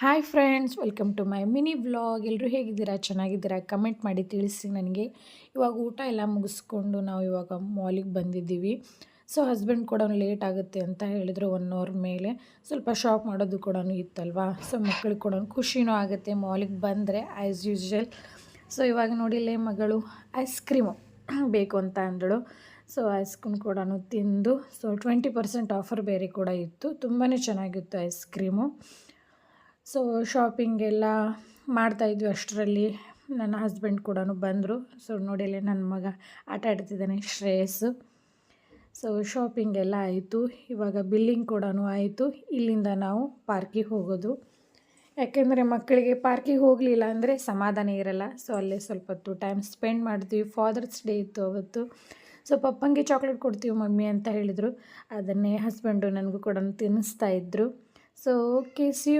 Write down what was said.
Hi friends, welcome to my mini vlog. ಎಲ್ಲರೂ ಹೇಗಿದ್ದೀರಾ? ಚೆನ್ನಾಗಿದ್ದೀರಾ? ಕಮೆಂಟ್ ಮಾಡಿ ತಿಳಿಸಿ ನನಗೆ. ಇವಾಗ ಊಟ ಎಲ್ಲ ಮುಗಿಸ್ಕೊಂಡು ನಾವು ಇವಾಗ ಮಾಲಿಗೆ ಬಂದಿದ್ದೀವಿ. ಸೊ ಹಸ್ಬೆಂಡ್ ಕೂಡ ಲೇಟ್ ಆಗುತ್ತೆ ಅಂತ ಹೇಳಿದರು 1 ಅವರ್ ಮೇಲೆ. ಸ್ವಲ್ಪ ಶಾಪ್ ಮಾಡೋದು ಕೂಡ ಇತ್ತಲ್ವಾ, ಸೊ ಮಕ್ಕಳಿಗೆ ಕೂಡ ಖುಷಿನೂ ಆಗುತ್ತೆ ಮಾಲಿಗೆ ಬಂದರೆ ಆ್ಯಸ್ ಯೂಶ್ವಲ್. ಸೊ ಇವಾಗ ನೋಡಿಲ್ಲೇ ಮಗಳು ಐಸ್ ಕ್ರೀಮು ಬೇಕು ಅಂತ ಅಂದಳು. ಸೊ ಐಸ್ ಕ್ರೀಮ್ ಕೂಡ ತಿಂದು, ಸೊ 20% ಆಫರ್ ಬೇರೆ ಕೂಡ ಇತ್ತು. ತುಂಬಾ ಚೆನ್ನಾಗಿತ್ತು ಐಸ್ ಕ್ರೀಮು. ಸೊ ಶಾಪಿಂಗ್ ಎಲ್ಲ ಮಾಡ್ತಾಯಿದ್ವಿ ಅಷ್ಟರಲ್ಲಿ ನನ್ನ ಹಸ್ಬೆಂಡ್ ಕೂಡ ಬಂದರು. ಸೊ ನೋಡಿಲ್ಲೇ ನನ್ನ ಮಗ ಆಟ ಆಡ್ತಿದ್ದಾನೆ ಶ್ರೇಯಸ್ಸು. ಸೊ ಶಾಪಿಂಗ್ ಎಲ್ಲ ಆಯಿತು. ಇವಾಗ ಬಿಲ್ಲಿಂಗ್ ಕೂಡ ಆಯಿತು. ಇಲ್ಲಿಂದ ನಾವು ಪಾರ್ಕಿಗೆ ಹೋಗೋದು. ಯಾಕೆಂದರೆ ಮಕ್ಕಳಿಗೆ ಪಾರ್ಕಿಗೆ ಹೋಗಲಿಲ್ಲ ಅಂದರೆ ಸಮಾಧಾನ ಇರಲ್ಲ. ಸೊ ಅಲ್ಲೇ ಸ್ವಲ್ಪ ಹೊತ್ತು ಟೈಮ್ ಸ್ಪೆಂಡ್ ಮಾಡ್ತೀವಿ. ಫಾದರ್ಸ್ ಡೇ ಇತ್ತು ಅವತ್ತು. ಸೊ ಪಪ್ಪಂಗೆ ಚಾಕ್ಲೇಟ್ ಕೊಡ್ತೀವಿ ಮಮ್ಮಿ ಅಂತ ಹೇಳಿದರು. ಅದನ್ನೇ ಹಸ್ಬೆಂಡು ನನಗೂ ಕೂಡ ತಿನ್ನಿಸ್ತಾ ಇದ್ದರು. So okay, see you.